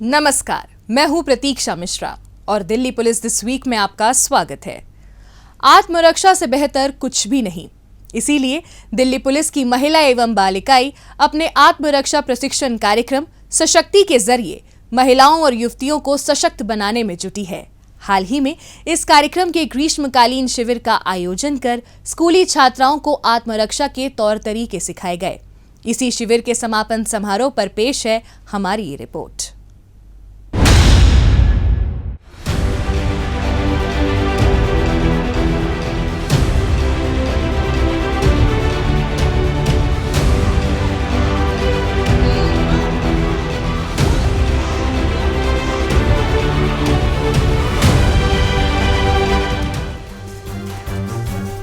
नमस्कार, मैं हूं प्रतीक्षा मिश्रा और दिल्ली पुलिस दिस वीक में आपका स्वागत है। आत्मरक्षा से बेहतर कुछ भी नहीं, इसीलिए दिल्ली पुलिस की महिला एवं बाल इकाई अपने आत्मरक्षा प्रशिक्षण कार्यक्रम सशक्ति के जरिए महिलाओं और युवतियों को सशक्त बनाने में जुटी है। हाल ही में इस कार्यक्रम के ग्रीष्मकालीन शिविर का आयोजन कर स्कूली छात्राओं को आत्मरक्षा के तौर तरीके सिखाए गए। इसी शिविर के समापन समारोह पर पेश है हमारी ये रिपोर्ट।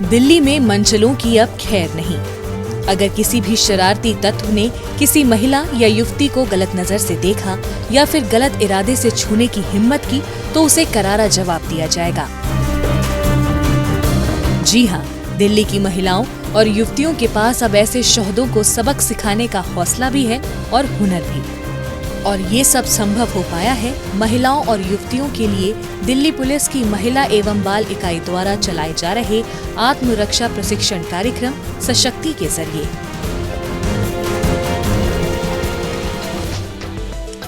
दिल्ली में मनचलों की अब खैर नहीं। अगर किसी भी शरारती तत्व ने किसी महिला या युवती को गलत नजर से देखा या फिर गलत इरादे से छूने की हिम्मत की तो उसे करारा जवाब दिया जाएगा। जी हाँ, दिल्ली की महिलाओं और युवतियों के पास अब ऐसे शोहदों को सबक सिखाने का हौसला भी है और हुनर भी। और ये सब संभव हो पाया है महिलाओं और युवतियों के लिए दिल्ली पुलिस की महिला एवं बाल इकाई द्वारा चलाए जा रहे आत्मरक्षा प्रशिक्षण कार्यक्रम सशक्ति के जरिए।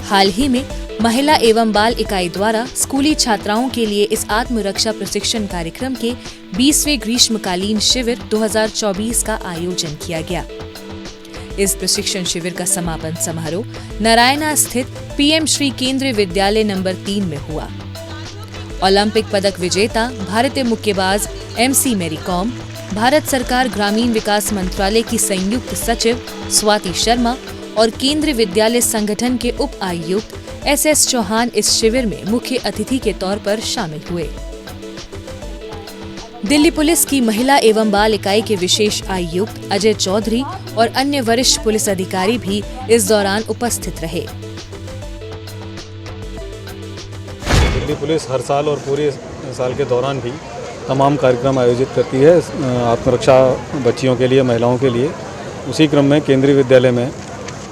हाल ही में महिला एवं बाल इकाई द्वारा स्कूली छात्राओं के लिए इस आत्मरक्षा प्रशिक्षण कार्यक्रम के 20वें ग्रीष्मकालीन शिविर 2024 का आयोजन किया गया। इस प्रशिक्षण शिविर का समापन समारोह नारायणा स्थित पीएम श्री केंद्रीय विद्यालय नंबर 3 में हुआ। ओलंपिक पदक विजेता भारतीय मुक्केबाज MC मैरी कॉम, भारत सरकार ग्रामीण विकास मंत्रालय की संयुक्त सचिव स्वाति शर्मा और केंद्रीय विद्यालय संगठन के उप आयुक्त SS चौहान इस शिविर में मुख्य अतिथि के तौर पर शामिल हुए। दिल्ली पुलिस की महिला एवं बाल इकाई के विशेष आयुक्त अजय चौधरी और अन्य वरिष्ठ पुलिस अधिकारी भी इस दौरान उपस्थित रहे। दिल्ली पुलिस हर साल और पूरे साल के दौरान भी तमाम कार्यक्रम आयोजित करती है आत्मरक्षा बच्चियों के लिए, महिलाओं के लिए। उसी क्रम में केंद्रीय विद्यालय में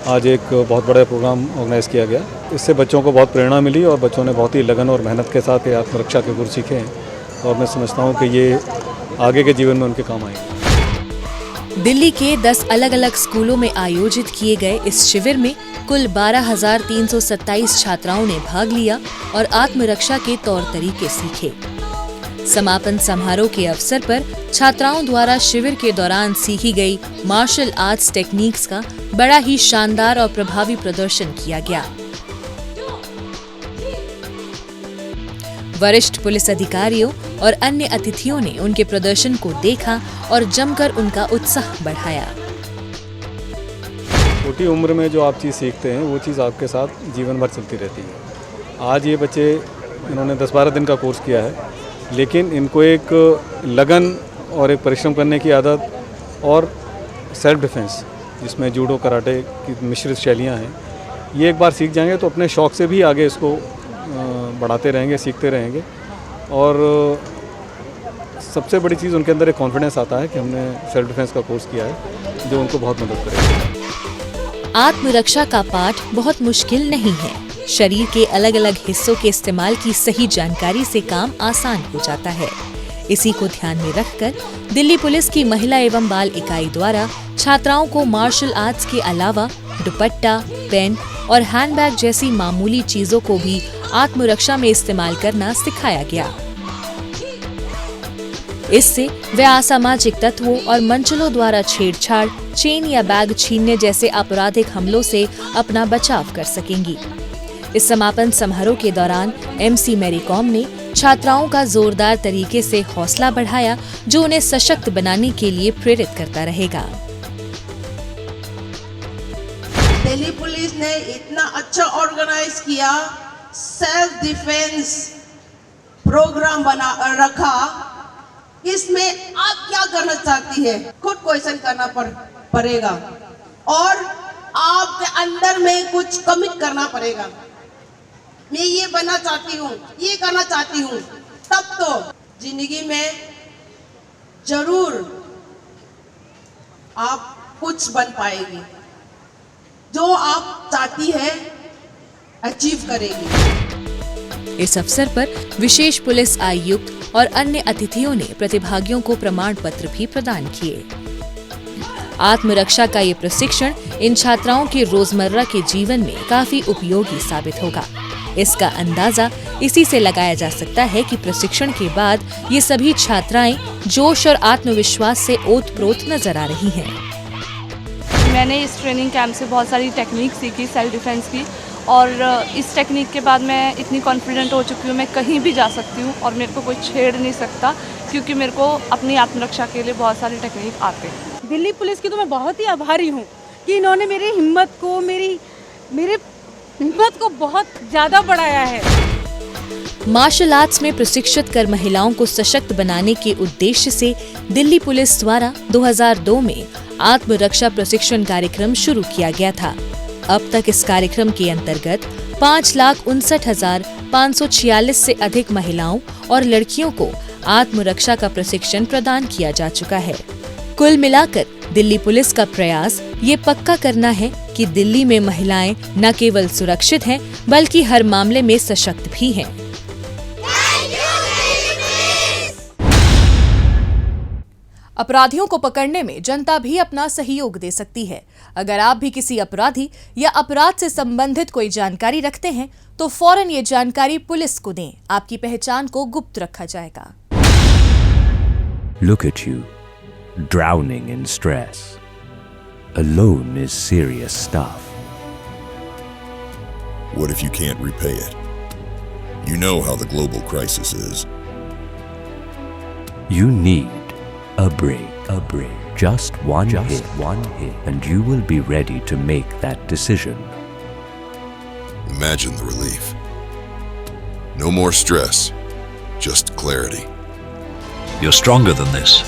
आज एक बहुत बड़ा प्रोग्राम ऑर्गेनाइज किया गया। इससे बच्चों को बहुत प्रेरणा मिली और बच्चों ने बहुत ही लगन और मेहनत के साथ ये आत्मरक्षा के गुर सीखे हैं और मैं समझता हूँ कि ये आगे के जीवन में उनके काम आएंगे। दिल्ली के 10 अलग अलग स्कूलों में आयोजित किए गए इस शिविर में कुल 12,327 छात्राओं ने भाग लिया और आत्मरक्षा के तौर तरीके सीखे। समापन समारोह के अवसर पर छात्राओं द्वारा शिविर के दौरान सीखी गई मार्शल आर्ट्स टेक्निक्स का बड़ा ही शानदार और प्रभावी प्रदर्शन किया गया। वरिष्ठ पुलिस अधिकारियों और अन्य अतिथियों ने उनके प्रदर्शन को देखा और जमकर उनका उत्साह बढ़ाया। छोटी उम्र में जो आप चीज़ सीखते हैं वो चीज़ आपके साथ जीवन भर चलती रहती है। आज ये बच्चे, इन्होंने 10-12 दिन का कोर्स किया है, लेकिन इनको एक लगन और एक परिश्रम करने की आदत और सेल्फ डिफेंस, जिसमें जूडो कराटे की मिश्रित शैलियाँ हैं, ये एक बार सीख जाएंगे तो अपने शौक़ से भी आगे इसको बढ़ाते रहेंगे, सीखते रहेंगे। और सबसे बड़ी चीज़ उनके अंदर एक कॉन्फिडेंस आता है कि हमने सेल्फ डिफेंस का कोर्स किया है, जो उनको बहुत मदद करेगा। आत्मरक्षा का पाठ बहुत मुश्किल नहीं है। शरीर के अलग अलग हिस्सों के इस्तेमाल की सही जानकारी से काम आसान हो जाता है। इसी को ध्यान में रखकर दिल्ली पुलिस की महिला एवं बाल इकाई द्वारा छात्राओं को मार्शल आर्ट्स के अलावा दुपट्टा, पेन और हैंडबैग जैसी मामूली चीजों को भी आत्मरक्षा में इस्तेमाल करना सिखाया गया। इससे वे असामाजिक तत्वों और मनचलों द्वारा छेड़छाड़, चेन या बैग छीनने जैसे आपराधिक हमलों से अपना बचाव कर सकेंगी। इस समापन समारोह के दौरान MC मैरी कॉम ने छात्राओं का जोरदार तरीके से हौसला बढ़ाया, जो उन्हें सशक्त बनाने के लिए प्रेरित करता रहेगा। दिल्ली पुलिस ने इतना अच्छा ऑर्गेनाइज किया, सेल्फ डिफेंस प्रोग्राम बना रखा। इसमें आप क्या करना चाहती है, खुद क्वेश्चन करना पड़ेगा और आपके अंदर में कुछ कमिट करना पड़ेगा। मैं ये बनना चाहती हूँ, ये करना चाहती हूँ, तब तो जिंदगी में जरूर आप कुछ बन पाएगी। जो आप चाहती है अचीव करेगी। इस अवसर पर विशेष पुलिस आयुक्त और अन्य अतिथियों ने प्रतिभागियों को प्रमाण पत्र भी प्रदान किए। आत्मरक्षा का ये प्रशिक्षण इन छात्राओं के रोजमर्रा के जीवन में काफी उपयोगी साबित होगा। इसका अंदाजा इसी से लगाया जा सकता है कि प्रशिक्षण के बाद ये सभी छात्राएं जोश और आत्मविश्वास से ओतप्रोत नजर आ रही हैं। मैंने इस ट्रेनिंग कैंप से बहुत सारी टेक्निक सीखी सेल्फ डिफेंस की, और इस टेक्निक के बाद मैं इतनी कॉन्फिडेंट हो चुकी हूँ, मैं कहीं भी जा सकती हूँ और मेरे को कोई छेड़ नहीं सकता, क्योंकि मेरे को अपनी आत्मरक्षा के लिए बहुत सारी टेक्निक आते हैं। दिल्ली पुलिस की तो मैं बहुत ही आभारी हूँ कि इन्होंने मेरी हिम्मत को बहुत ज़्यादा बढ़ाया है। मार्शल आर्ट्स में प्रशिक्षित कर महिलाओं को सशक्त बनाने के उद्देश्य से दिल्ली पुलिस द्वारा 2002 में आत्मरक्षा प्रशिक्षण कार्यक्रम शुरू किया गया था। अब तक इस कार्यक्रम के अंतर्गत 5,59,546 से अधिक महिलाओं और लड़कियों को आत्मरक्षा का प्रशिक्षण प्रदान किया जा चुका है। कुल मिलाकर दिल्ली पुलिस का प्रयास ये पक्का करना है कि दिल्ली में महिलाएं न केवल सुरक्षित हैं, बल्कि हर मामले में सशक्त भी हैं। अपराधियों को पकड़ने में जनता भी अपना सहयोग दे सकती है। अगर आप भी किसी अपराधी या अपराध से संबंधित कोई जानकारी रखते हैं तो फौरन ये जानकारी पुलिस को दें। आपकी पहचान को गुप्त रखा जाएगा। Look at you, drowning in stress. Alone is serious stuff. What if you can't repay it? You know how the global crisis is. You need a break. Just one hit, and you will be ready to make that decision. Imagine the relief. No more stress, just clarity. You're stronger than this.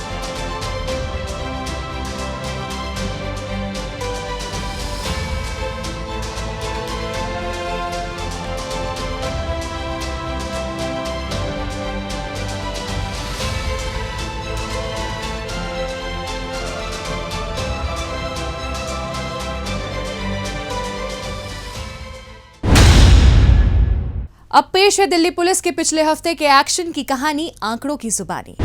अब पेश है Delhi police के पिछले हफ्ते के action की कहानी आंकड़ों की जुबानी।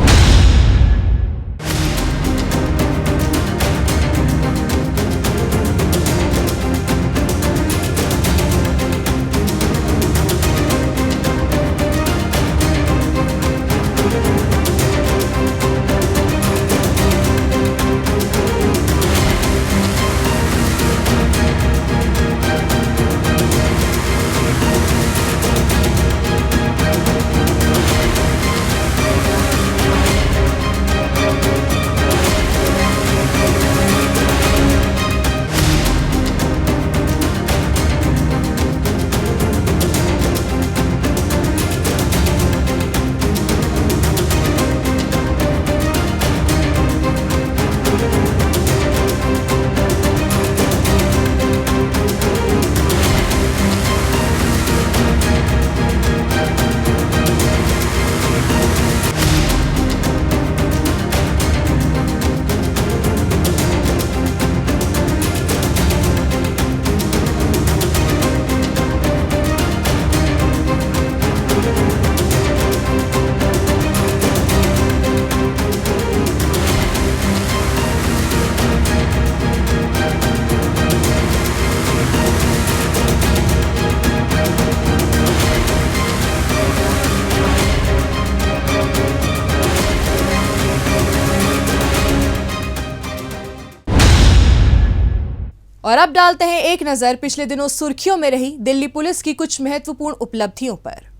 और अब डालते हैं एक नजर पिछले दिनों सुर्खियों में रही दिल्ली पुलिस की कुछ महत्वपूर्ण उपलब्धियों पर।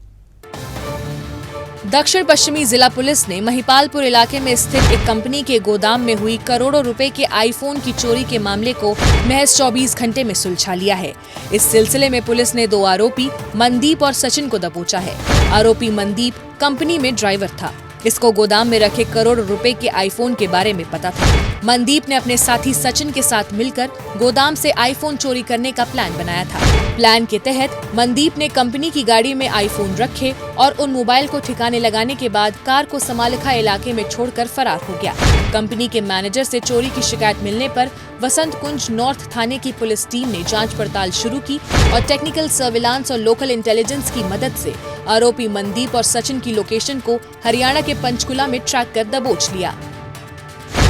दक्षिण पश्चिमी जिला पुलिस ने महिपालपुर इलाके में स्थित एक कंपनी के गोदाम में हुई करोड़ों रुपए के आईफोन की चोरी के मामले को महज 24 घंटे में सुलझा लिया है। इस सिलसिले में पुलिस ने 2 आरोपी मनदीप और सचिन को दबोचा है। आरोपी मनदीप कंपनी में ड्राइवर था। इसको गोदाम में रखे करोड़ों रुपए के आईफोन के बारे में पता था। मनदीप ने अपने साथी सचिन के साथ मिलकर गोदाम से आईफोन चोरी करने का प्लान बनाया था। प्लान के तहत मनदीप ने कंपनी की गाड़ी में आईफोन रखे और उन मोबाइल को ठिकाने लगाने के बाद कार को समालिखा इलाके में छोड़कर फरार हो गया। कंपनी के मैनेजर से चोरी की शिकायत मिलने पर वसंत कुंज नॉर्थ थाने की पुलिस टीम ने जांच पड़ताल शुरू की और टेक्निकल सर्विलांस और लोकल इंटेलिजेंस की मदद से आरोपी मनदीप और सचिन की लोकेशन को हरियाणा के पंचकुला में ट्रैक कर दबोच लिया।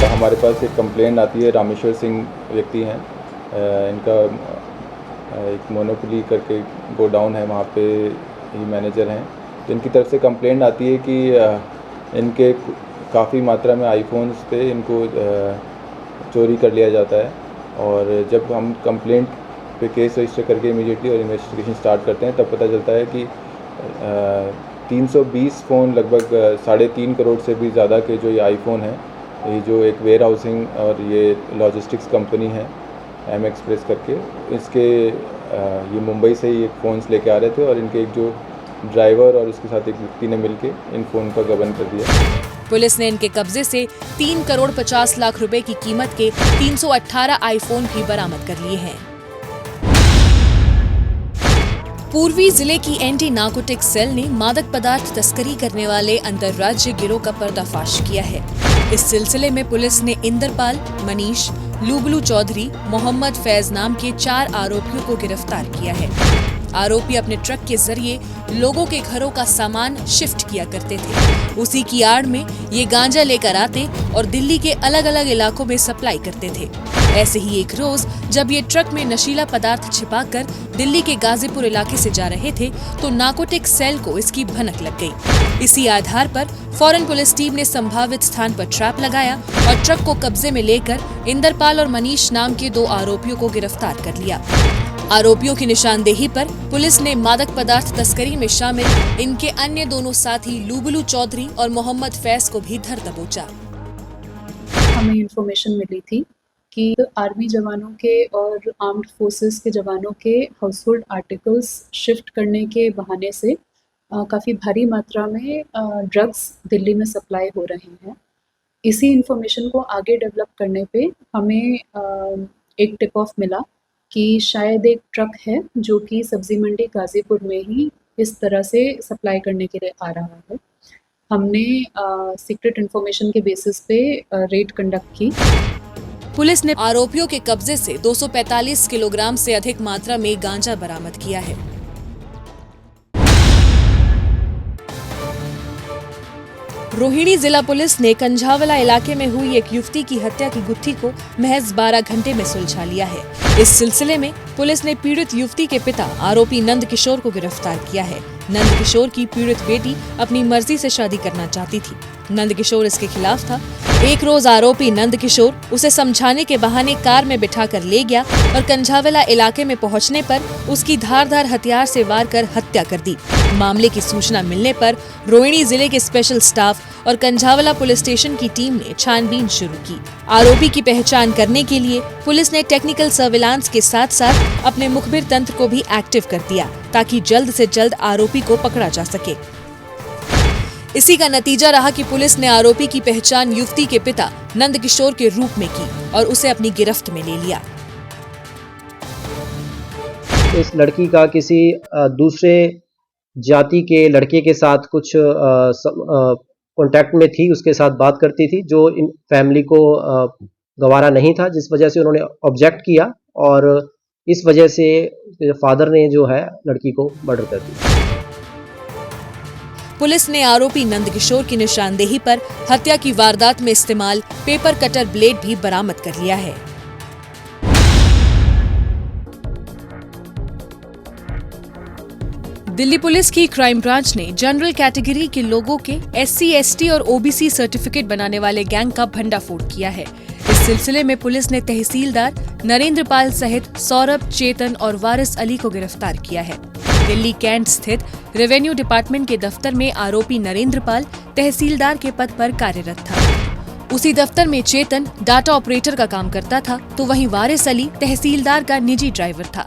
हमारे पास एक कंप्लेंट आती है, रामेश्वर सिंह व्यक्ति हैं, इनका एक मोनोपोली करके गोडाउन है, वहाँ पे ही मैनेजर हैं। तो इनकी तरफ से कंप्लेंट आती है कि इनके काफ़ी मात्रा में आईफोन्स पे इनको चोरी कर लिया जाता है। और जब हम कंप्लेंट पे केस रजिस्टर करके इमीडिएटली और इन्वेस्टिगेशन स्टार्ट करते हैं, तब पता चलता है कि 320 फ़ोन, लगभग 3.5 करोड़ से भी ज़्यादा के जो ये आईफोन हैं, ये जो एक वेयर हाउसिंग और ये लॉजिस्टिक्स कंपनी है एम एक्सप्रेस करके, इसके ये मुंबई से ही एक फ़ोन्स लेके आ रहे थे और इनके एक जो ड्राइवर और उसके साथ एक व्यक्ति ने मिलके इन फ़ोन का गबन कर दिया। पुलिस ने इनके कब्जे से 3 करोड़ 50 लाख रुपए की कीमत के 318 आईफोन भी बरामद कर लिए हैं। पूर्वी जिले की एंटी नार्कोटिक्स सेल ने मादक पदार्थ तस्करी करने वाले अंतर्राज्यीय गिरोह का पर्दाफाश किया है। इस सिलसिले में पुलिस ने इंदरपाल, मनीष, लुबलू चौधरी, मोहम्मद फैज नाम के 4 आरोपियों को गिरफ्तार किया है। आरोपी अपने ट्रक के जरिए लोगों के घरों का सामान शिफ्ट किया करते थे। उसी की आड़ में ये गांजा लेकर आते और दिल्ली के अलग अलग इलाकों में सप्लाई करते थे। ऐसे ही एक रोज जब ये ट्रक में नशीला पदार्थ छिपाकर दिल्ली के गाजीपुर इलाके से जा रहे थे, तो नार्कोटिक सेल को इसकी भनक लग गई। इसी आधार पर फौरन पुलिस टीम ने संभावित स्थान पर ट्रैप लगाया और ट्रक को कब्जे में लेकर इंदरपाल और मनीष नाम के 2 आरोपियों को गिरफ्तार कर लिया। आरोपियों की निशानदेही पर पुलिस ने मादक पदार्थ तस्करी में शामिल इनके अन्य दोनों साथी लुबलू चौधरी और मोहम्मद फैज को भी धर दबोचा। हमें इंफॉर्मेशन मिली थी कि आर्मी जवानों के और आर्म्ड फोर्सेस के जवानों के हाउसहोल्ड आर्टिकल्स शिफ्ट करने के बहाने से काफ़ी भारी मात्रा में ड्रग्स दिल्ली में सप्लाई हो रहे हैं। इसी इंफॉर्मेशन को आगे डेवलप करने पे हमें एक टिप ऑफ मिला कि शायद एक ट्रक है जो कि सब्जी मंडी गाजीपुर में ही इस तरह से सप्लाई करने के लिए आ रहा है। हमने सीक्रेट इंफॉर्मेशन के बेसिस पे रेड कंडक्ट की। पुलिस ने आरोपियों के कब्जे से 245 किलोग्राम से अधिक मात्रा में गांजा बरामद किया है। रोहिणी जिला पुलिस ने कंझावला इलाके में हुई एक युवती की हत्या की गुत्थी को महज 12 घंटे में सुलझा लिया है। इस सिलसिले में पुलिस ने पीड़ित युवती के पिता आरोपी नंद किशोर को गिरफ्तार किया है। नंद किशोर की पीड़ित बेटी अपनी मर्जी से शादी करना चाहती थी। नंद किशोर इसके खिलाफ था। एक रोज आरोपी नंद किशोर उसे समझाने के बहाने कार में बिठाकर ले गया और कंझावला इलाके में पहुंचने पर उसकी धारदार हथियार से वार कर हत्या कर दी। मामले की सूचना मिलने पर रोहिणी जिले के स्पेशल स्टाफ और कंझावला पुलिस स्टेशन की टीम ने छानबीन शुरू की। आरोपी की पहचान करने के लिए पुलिस ने टेक्निकल सर्विलांस के साथ साथ अपने मुखबिर तंत्र को भी एक्टिव कर दिया ताकि जल्द से जल्द आरोपी को पकड़ा जा सके। इसी का नतीजा रहा कि पुलिस ने आरोपी की पहचान युवती के पिता नंद किशोर के रूप में की और उसे अपनी गिरफ्त में ले लिया। इस लड़की का किसी दूसरे जाति के लड़के के साथ कुछ कांटेक्ट में थी, उसके साथ बात करती थी, जो इन फैमिली को गवारा नहीं था, जिस वजह से उन्होंने ऑब्जेक्ट किया और इस वजह से फादर ने जो है लड़की को मर्डर कर दिया। पुलिस ने आरोपी नंद किशोर की निशानदेही पर हत्या की वारदात में इस्तेमाल पेपर कटर ब्लेड भी बरामद कर लिया है। दिल्ली पुलिस की क्राइम ब्रांच ने जनरल कैटेगरी के लोगों के SC, ST और OBC सर्टिफिकेट बनाने वाले गैंग का भंडाफोड़ किया है। इस सिलसिले में पुलिस ने तहसीलदार नरेंद्र पाल सहित सौरभ, चेतन और वारिस अली को गिरफ्तार किया है। दिल्ली कैंट स्थित रेवेन्यू डिपार्टमेंट के दफ्तर में आरोपी नरेंद्र पाल तहसीलदार के पद पर कार्यरत था। उसी दफ्तर में चेतन डाटा ऑपरेटर का काम करता था, तो वहीं वारिस अली तहसीलदार का निजी ड्राइवर था।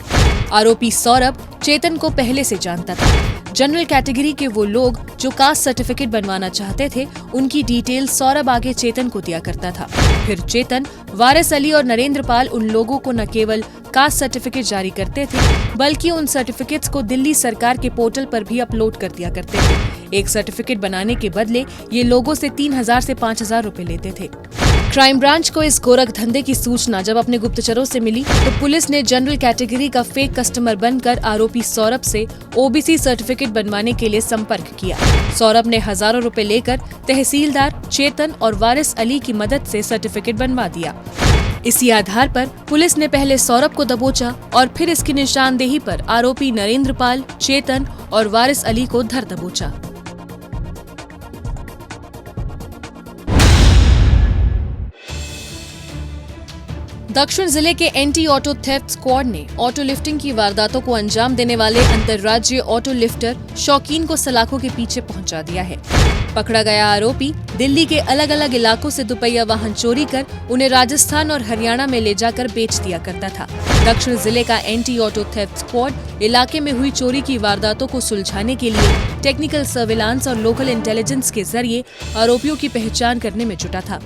आरोपी सौरभ चेतन को पहले से जानता था। जनरल कैटेगरी के वो लोग जो कास्ट सर्टिफिकेट बनवाना चाहते थे, उनकी डिटेल सौरभ आगे चेतन को दिया करता था। फिर चेतन, वारिस अली और नरेंद्र पाल उन लोगों को न केवल कास्ट सर्टिफिकेट जारी करते थे, बल्कि उन सर्टिफिकेट्स को दिल्ली सरकार के पोर्टल पर भी अपलोड कर दिया करते थे। एक सर्टिफिकेट बनाने के बदले ये लोगों से 3,000 से 5,000 रुपए लेते थे। क्राइम ब्रांच को इस गोरख धंधे की सूचना जब अपने गुप्तचरों से मिली तो पुलिस ने जनरल कैटेगरी का फेक कस्टमर बनकर आरोपी सौरभ से ओबीसी सर्टिफिकेट बनवाने के लिए संपर्क किया। सौरभ ने हजारों रुपए लेकर तहसीलदार, चेतन और वारिस अली की मदद से सर्टिफिकेट बनवा दिया। इसी आधार पर पुलिस ने पहले सौरभ को दबोचा और फिर इसकी निशानदेही पर आरोपी नरेंद्र पाल, चेतन और वारिस अली को धर दबोचा। दक्षिण जिले के एंटी ऑटो थेफ्ट स्क्वाड ने ऑटो लिफ्टिंग की वारदातों को अंजाम देने वाले अंतर्राज्यीय ऑटो लिफ्टर शौकीन को सलाखों के पीछे पहुंचा दिया है। पकड़ा गया आरोपी दिल्ली के अलग अलग इलाकों से दुपहिया वाहन चोरी कर उन्हें राजस्थान और हरियाणा में ले जाकर बेच दिया करता था। दक्षिण जिले का एंटी ऑटो थेफ्ट स्क्वाड इलाके में हुई चोरी की वारदातों को सुलझाने के लिए टेक्निकल सर्विलांस और लोकल इंटेलिजेंस के जरिए आरोपियों की पहचान करने में जुटा था।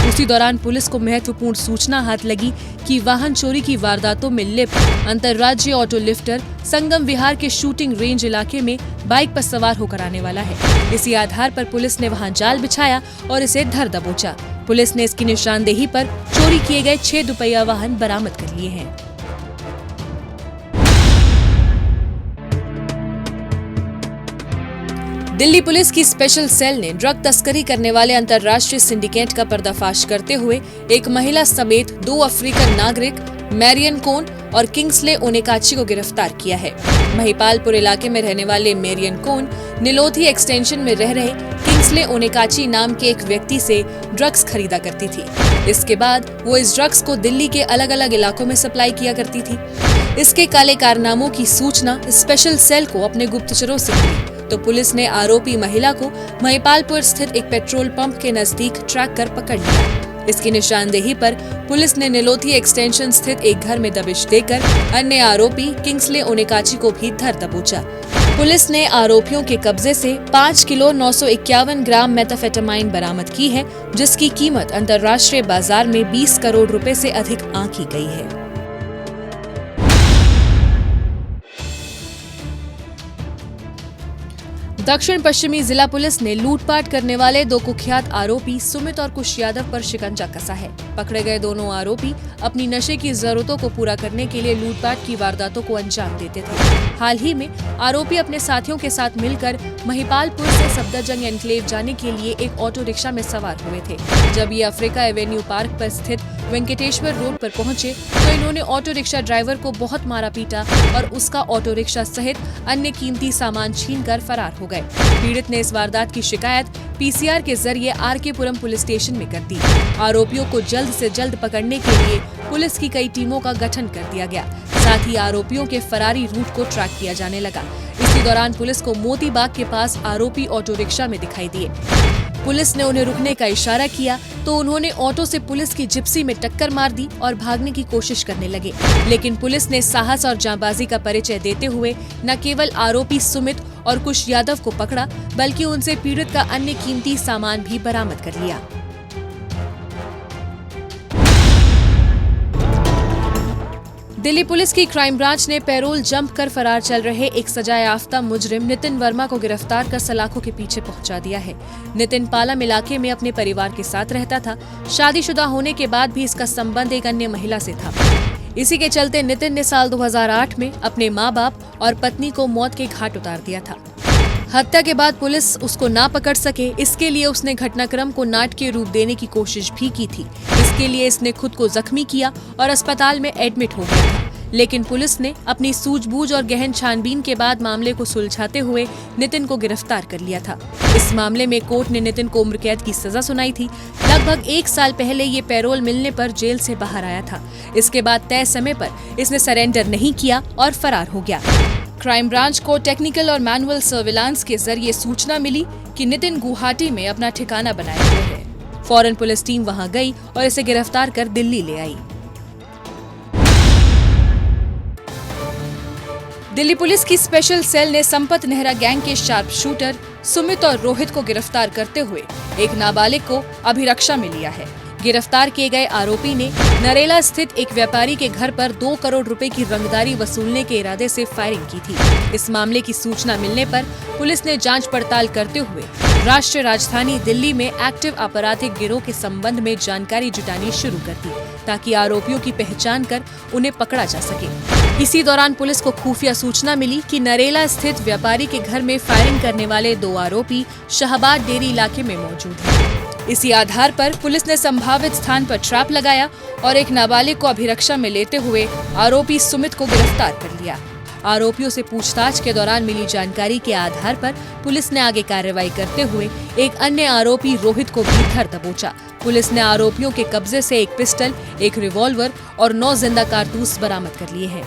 उसी दौरान पुलिस को महत्वपूर्ण सूचना हाथ लगी कि वाहन चोरी की वारदातों में लिप्त अंतर्राज्यीय ऑटो लिफ्टर संगम विहार के शूटिंग रेंज इलाके में बाइक पर सवार होकर आने वाला है। इसी आधार पर पुलिस ने वहां जाल बिछाया और इसे धर दबोचा। पुलिस ने इसकी निशानदेही पर चोरी किए गए 6 दुपहिया वाहन बरामद कर लिए हैं। दिल्ली पुलिस की स्पेशल सेल ने ड्रग तस्करी करने वाले अंतर्राष्ट्रीय सिंडिकेट का पर्दाफाश करते हुए एक महिला समेत 2 अफ्रीकन नागरिक मैरियन कोन और किंग्सले ओनेकाची को गिरफ्तार किया है। महिपालपुर इलाके में रहने वाले मैरियन कोन निलोथी एक्सटेंशन में रह रहे किंग्सले ओनेकाची नाम के एक व्यक्ति से ड्रग्स खरीदा करती थी। इसके बाद वो इस ड्रग्स को दिल्ली के अलग अलग इलाकों में सप्लाई किया करती थी। इसके काले कारनामों की सूचना स्पेशल सेल को अपने गुप्तचरों से मिली तो पुलिस ने आरोपी महिला को महिपालपुर स्थित एक पेट्रोल पंप के नजदीक ट्रैक कर पकड़ लिया। इसकी निशानदेही पर पुलिस ने निलोथी एक्सटेंशन स्थित एक घर में दबिश देकर अन्य आरोपी किंग्सले ओनेकाची को भी धर दबोचा। पुलिस ने आरोपियों के कब्जे से 5 किलो 951 ग्राम मेथाफेटामाइन बरामद की है, जिसकी कीमत अंतर्राष्ट्रीय बाजार में 20 करोड़ रुपए से अधिक आंकी गई है। दक्षिण पश्चिमी जिला पुलिस ने लूटपाट करने वाले 2 कुख्यात आरोपी सुमित और कुश यादव पर शिकंजा कसा है। पकड़े गए दोनों आरोपी अपनी नशे की जरूरतों को पूरा करने के लिए लूटपाट की वारदातों को अंजाम देते थे। हाल ही में आरोपी अपने साथियों के साथ मिलकर महिपालपुर से सफदरजंग एनक्लेव जाने के लिए एक ऑटो रिक्शा में सवार हुए थे। जब ये अफ्रीका एवेन्यू पार्क पर स्थित वेंकटेश्वर रोड पर पहुंचे तो इन्होंने ऑटो रिक्शा ड्राइवर को बहुत मारा पीटा और उसका ऑटो रिक्शा सहित अन्य कीमती सामान छीनकर फरार हो गए। पीड़ित ने इस वारदात की शिकायत पीसीआर के जरिए आरकेपुरम पुलिस स्टेशन में कर दी। आरोपियों को जल्द से जल्द पकड़ने के लिए पुलिस की कई टीमों का गठन कर दिया गया। साथ ही आरोपियों के फरारी रूट को ट्रैक किया जाने लगा। इसी दौरान पुलिस को मोती बाग के पास आरोपी ऑटो रिक्शा में दिखाई दिए। पुलिस ने उन्हें रुकने का इशारा किया तो उन्होंने ऑटो से पुलिस की जिप्सी में टक्कर मार दी और भागने की कोशिश करने लगे। लेकिन पुलिस ने साहस और जांबाजी का परिचय देते हुए न केवल आरोपी सुमित और कुश यादव को पकड़ा, बल्कि उनसे पीड़ित का अन्य कीमती सामान भी बरामद कर लिया। दिल्ली पुलिस की क्राइम ब्रांच ने पैरोल जंप कर फरार चल रहे एक सजायाफ्ता मुजरिम नितिन वर्मा को गिरफ्तार कर सलाखों के पीछे पहुंचा दिया है। नितिन पालम इलाके में अपने परिवार के साथ रहता था। शादीशुदा होने के बाद भी इसका संबंध एक अन्य महिला से था। इसी के चलते नितिन ने साल 2008 में अपने माँ बाप और पत्नी को मौत के घाट उतार दिया था। हत्या के बाद पुलिस उसको ना पकड़ सके, इसके लिए उसने घटनाक्रम को नाटकीय रूप देने की कोशिश भी की थी। इसके लिए इसने खुद को जख्मी किया और अस्पताल में एडमिट हो गया था। लेकिन पुलिस ने अपनी सूझबूझ और गहन छानबीन के बाद मामले को सुलझाते हुए नितिन को गिरफ्तार कर लिया था। इस मामले में कोर्ट ने नितिन को उम्र कैद की सजा सुनाई थी। लगभग 1 साल पहले ये पैरोल मिलने पर जेल से बाहर आया था। इसके बाद तय समय पर इसने सरेंडर नहीं किया और फरार हो गया। क्राइम ब्रांच को टेक्निकल और मैनुअल सर्विलांस के जरिए सूचना मिली कि नितिन गुवाहाटी में अपना ठिकाना बनाए हुए है। फौरन पुलिस टीम वहां गई और इसे गिरफ्तार कर दिल्ली ले आई। दिल्ली पुलिस की स्पेशल सेल ने संपत नेहरा गैंग के शार्प शूटर सुमित और रोहित को गिरफ्तार करते हुए एक नाबालिग को अभिरक्षा में लिया है। गिरफ्तार किए गए आरोपी ने नरेला स्थित एक व्यापारी के घर पर 2 करोड़ रुपए की रंगदारी वसूलने के इरादे से फायरिंग की थी। इस मामले की सूचना मिलने पर पुलिस ने जांच पड़ताल करते हुए राष्ट्रीय राजधानी दिल्ली में एक्टिव आपराधिक गिरोह के संबंध में जानकारी जुटानी शुरू कर दी, ताकि आरोपियों की पहचान कर उन्हें पकड़ा जा सके। इसी दौरान पुलिस को खुफिया सूचना मिली कि नरेला स्थित व्यापारी के घर में फायरिंग करने वाले 2 आरोपी शाहबाद डेरी इलाके में मौजूद हैं। इसी आधार पर पुलिस ने संभावित स्थान पर ट्रैप लगाया और एक नाबालिग को अभिरक्षा में लेते हुए आरोपी सुमित को गिरफ्तार कर लिया। आरोपियों से पूछताछ के दौरान मिली जानकारी के आधार पर पुलिस ने आगे कार्रवाई करते हुए एक अन्य आरोपी रोहित को भी धर दबोचा। पुलिस ने आरोपियों के कब्जे से एक पिस्टल, एक रिवॉल्वर और 9 जिंदा कारतूस बरामद कर लिए हैं।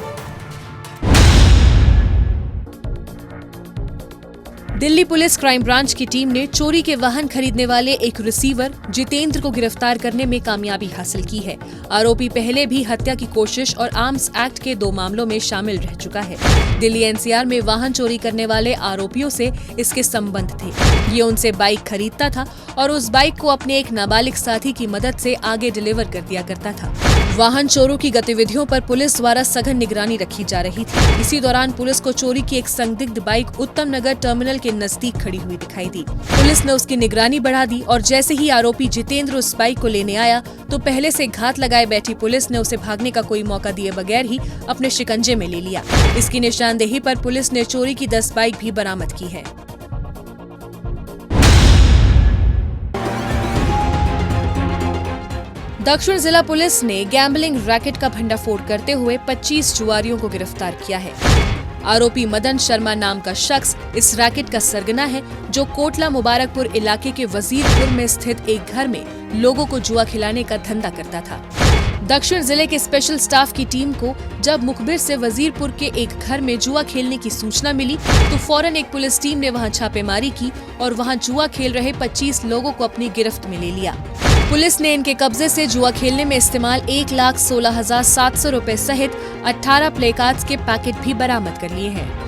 दिल्ली पुलिस क्राइम ब्रांच की टीम ने चोरी के वाहन खरीदने वाले एक रिसीवर जितेंद्र को गिरफ्तार करने में कामयाबी हासिल की है। आरोपी पहले भी हत्या की कोशिश और आर्म्स एक्ट के 2 मामलों में शामिल रह चुका है। दिल्ली एनसीआर में वाहन चोरी करने वाले आरोपियों से इसके संबंध थे। ये उनसे बाइक खरीदता था और उस बाइक को अपने एक नाबालिग साथी की मदद से आगे डिलीवर कर दिया करता था। वाहन चोरों की गतिविधियों पर पुलिस द्वारा सघन निगरानी रखी जा रही थी। इसी दौरान पुलिस को चोरी की एक संदिग्ध बाइक उत्तम नगर टर्मिनल के नजदीक खड़ी हुई दिखाई दी। पुलिस ने उसकी निगरानी बढ़ा दी और जैसे ही आरोपी जितेंद्र उस बाइक को लेने आया तो पहले से घात लगाए बैठी पुलिस ने उसे भागने का कोई मौका दिए बगैर ही अपने शिकंजे में ले लिया। इसकी निशानदेही पर पुलिस ने चोरी की 10 बाइक भी बरामद की है। दक्षिण जिला पुलिस ने गैम्बलिंग रैकेट का भंडाफोड़ करते हुए 25 जुआरियों को गिरफ्तार किया है। आरोपी मदन शर्मा नाम का शख्स इस रैकेट का सरगना है, जो कोटला मुबारकपुर इलाके के वजीरपुर में स्थित एक घर में लोगों को जुआ खिलाने का धंधा करता था। दक्षिण जिले के स्पेशल स्टाफ की टीम को जब मुखबिर से वजीरपुर के एक घर में जुआ खेलने की सूचना मिली तो फौरन एक पुलिस टीम ने वहां छापेमारी की और वहां जुआ खेल रहे 25 लोगों को अपनी गिरफ्त में ले लिया। पुलिस ने इनके कब्जे से जुआ खेलने में इस्तेमाल 1,16,700 रुपए सहित 18 प्ले कार्ड्स के पैकेट भी बरामद कर लिए हैं।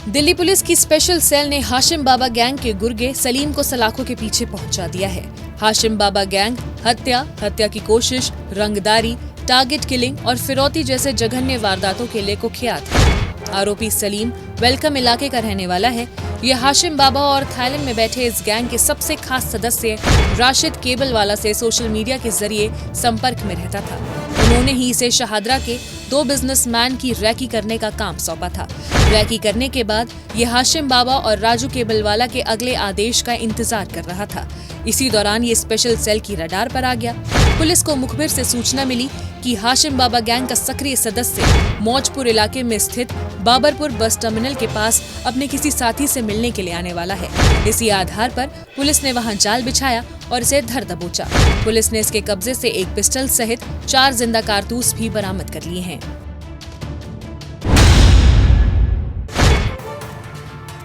दिल्ली पुलिस की स्पेशल सेल ने हाशिम बाबा गैंग के गुर्गे सलीम को सलाखों के पीछे पहुंचा दिया है। हाशिम बाबा गैंग हत्या की कोशिश, रंगदारी, टारगेट किलिंग और फिरौती जैसे जघन्य वारदातों के लिए कुख्यात है। आरोपी सलीम वेलकम इलाके का रहने वाला है। यह हाशिम बाबा और थाईलैंड में बैठे इस गैंग के सबसे खास सदस्य राशिद केबलवाला से सोशल मीडिया के जरिए संपर्क में रहता था। उन्होंने ही इसे शहादरा के 2 बिजनेसमैन की रैकी करने का काम सौंपा था। रैकी करने के बाद ये हाशिम बाबा और राजू केबलवाला के अगले आदेश का इंतजार कर रहा था। इसी दौरान ये स्पेशल सेल की रडार पर आ गया। पुलिस को मुखबिर से सूचना मिली कि हाशिम बाबा गैंग का सक्रिय सदस्य मौजपुर इलाके में स्थित बाबरपुर बस टर्मिनल के पास अपने किसी साथी से मिलने के लिए आने वाला है। इसी आधार पर पुलिस ने वहां जाल बिछाया और इसे धर दबोचा। पुलिस ने इसके कब्जे से एक पिस्टल सहित 4 जिंदा कारतूस भी बरामद कर लिए हैं।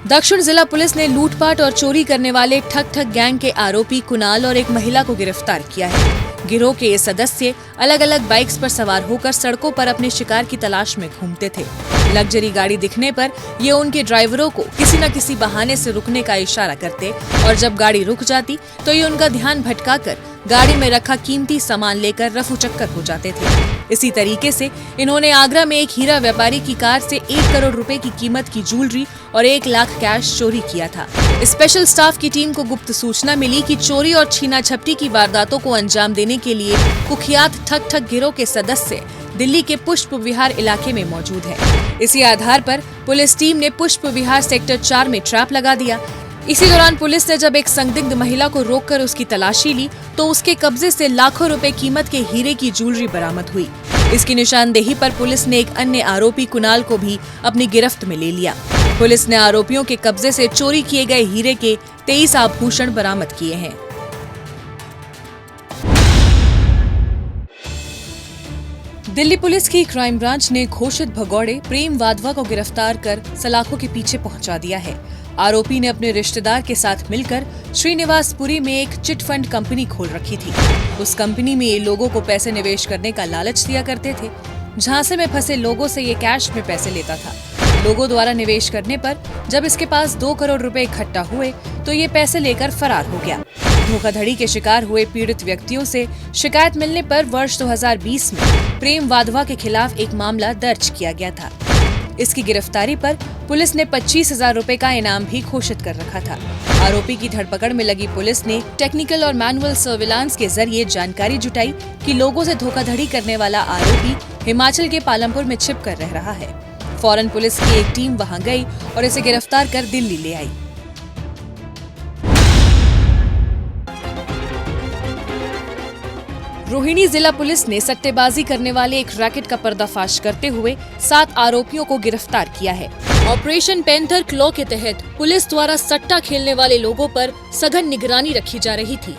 दक्षिण जिला पुलिस ने लूटपाट और चोरी करने वाले ठग गैंग के आरोपी कुणाल और एक महिला को गिरफ्तार किया है। गिरोह के ये सदस्य अलग अलग बाइक्स पर सवार होकर सड़कों पर अपने शिकार की तलाश में घूमते थे। लग्जरी गाड़ी दिखने पर ये उनके ड्राइवरों को किसी न किसी बहाने से रुकने का इशारा करते और जब गाड़ी रुक जाती तो ये उनका ध्यान भटकाकर गाड़ी में रखा कीमती सामान लेकर रफू चक्कर हो जाते थे। इसी तरीके से इन्होंने आगरा में एक हीरा व्यापारी की कार से 1 करोड़ रुपए की कीमत की ज्वेलरी और 1 लाख कैश चोरी किया था। स्पेशल स्टाफ की टीम को गुप्त सूचना मिली कि चोरी और छीना झपटी की वारदातों को अंजाम देने के लिए कुख्यात ठग गिरोह के सदस्य दिल्ली के पुष्प विहार इलाके में मौजूद है। इसी आधार पर पुलिस टीम ने पुष्प विहार सेक्टर 4 में ट्रैप लगा दिया। इसी दौरान पुलिस ने जब एक संदिग्ध महिला को रोककर उसकी तलाशी ली तो उसके कब्जे से लाखों रुपए कीमत के हीरे की ज्वेलरी बरामद हुई। इसकी निशानदेही पर पुलिस ने एक अन्य आरोपी कुणाल को भी अपनी गिरफ्त में ले लिया। पुलिस ने आरोपियों के कब्जे से चोरी किए गए हीरे के 23 आभूषण बरामद किए हैं। दिल्ली पुलिस की क्राइम ब्रांच ने घोषित भगौड़े प्रेम वाधवा को गिरफ्तार कर सलाखों के पीछे पहुंचा दिया है। आरोपी ने अपने रिश्तेदार के साथ मिलकर श्रीनिवासपुरी में एक चिट फंड कंपनी खोल रखी थी। उस कंपनी में ये लोगों को पैसे निवेश करने का लालच दिया करते थे। झांसे में फंसे लोगों से ये कैश में पैसे लेता था। लोगों द्वारा निवेश करने पर जब इसके पास 2 करोड़ रुपए इकट्ठा हुए तो ये पैसे लेकर फरार हो गया। धोखाधड़ी के शिकार हुए पीड़ित व्यक्तियों से शिकायत मिलने पर वर्ष 2020 में प्रेम वाधवा के खिलाफ एक मामला दर्ज किया गया था। इसकी गिरफ्तारी पर पुलिस ने 25,000 रुपए का इनाम भी घोषित कर रखा था। आरोपी की धरपकड़ में लगी पुलिस ने टेक्निकल और मैनुअल सर्विलांस के जरिए जानकारी जुटाई कि लोगों से धोखाधड़ी करने वाला आरोपी हिमाचल के पालमपुर में छिप कर रह रहा है। फौरन पुलिस की एक टीम वहां गई और इसे गिरफ्तार कर दिल्ली ले आई। रोहिणी जिला पुलिस ने सट्टेबाजी करने वाले एक रैकेट का पर्दाफाश करते हुए 7 आरोपियों को गिरफ्तार किया है। ऑपरेशन पैंथर क्लॉ के तहत पुलिस द्वारा सट्टा खेलने वाले लोगों पर सघन निगरानी रखी जा रही थी।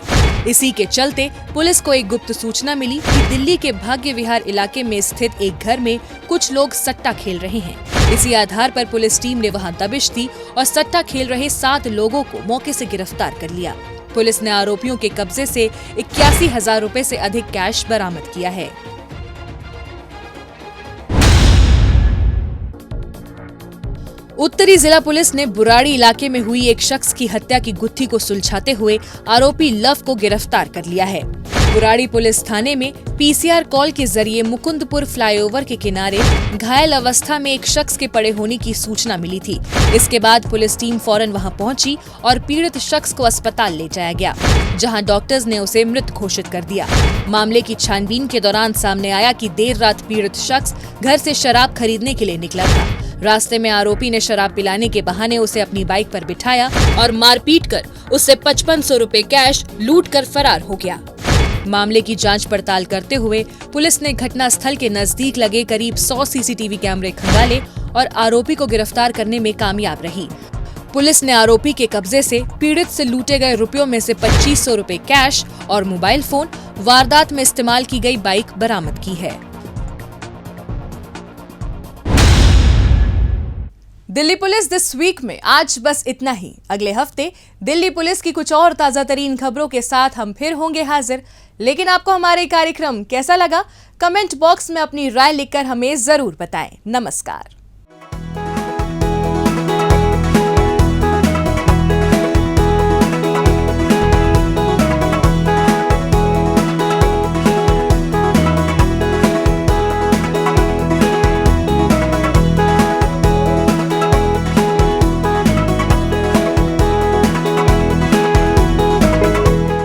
इसी के चलते पुलिस को एक गुप्त सूचना मिली कि दिल्ली के भाग्य विहार इलाके में स्थित एक घर में कुछ लोग सट्टा खेल रहे हैं। इसी आधार पर पुलिस टीम ने वहां दबिश दी और सट्टा खेल रहे 7 लोगों को मौके से गिरफ्तार कर लिया। पुलिस ने आरोपियों के कब्जे से 81,000 रुपए से अधिक कैश बरामद किया है। उत्तरी जिला पुलिस ने बुराड़ी इलाके में हुई एक शख्स की हत्या की गुत्थी को सुलझाते हुए आरोपी लव को गिरफ्तार कर लिया है। बुराड़ी पुलिस थाने में पीसीआर कॉल के जरिए मुकुंदपुर फ्लाईओवर के किनारे घायल अवस्था में एक शख्स के पड़े होने की सूचना मिली थी। इसके बाद पुलिस टीम फौरन वहां पहुंची और पीड़ित शख्स को अस्पताल ले जाया गया, जहां डॉक्टर्स ने उसे मृत घोषित कर दिया। मामले की छानबीन के दौरान सामने आया कि देर रात पीड़ित शख्स घर से शराब खरीदने के लिए निकला था। रास्ते में आरोपी ने शराब पिलाने के बहाने उसे अपनी बाइक पर बिठाया और मारपीट कर उससे 5500 रुपए कैश लूट कर फरार हो गया। मामले की जांच पड़ताल करते हुए पुलिस ने घटना स्थल के नजदीक लगे करीब 100 सीसीटीवी कैमरे खंगाले और आरोपी को गिरफ्तार करने में कामयाब रही। पुलिस ने आरोपी के कब्जे से पीड़ित से लूटे गए रुपयों में से 2500 रुपए कैश और मोबाइल फोन, वारदात में इस्तेमाल की गई बाइक बरामद की है। दिल्ली पुलिस दिस वीक में आज बस इतना ही। अगले हफ्ते दिल्ली पुलिस की कुछ और ताजा तरीन खबरों के साथ हम फिर होंगे हाजिर। लेकिन आपको हमारे कार्यक्रम कैसा लगा? कमेंट बॉक्स में अपनी राय लिखकर हमें जरूर बताएं। नमस्कार।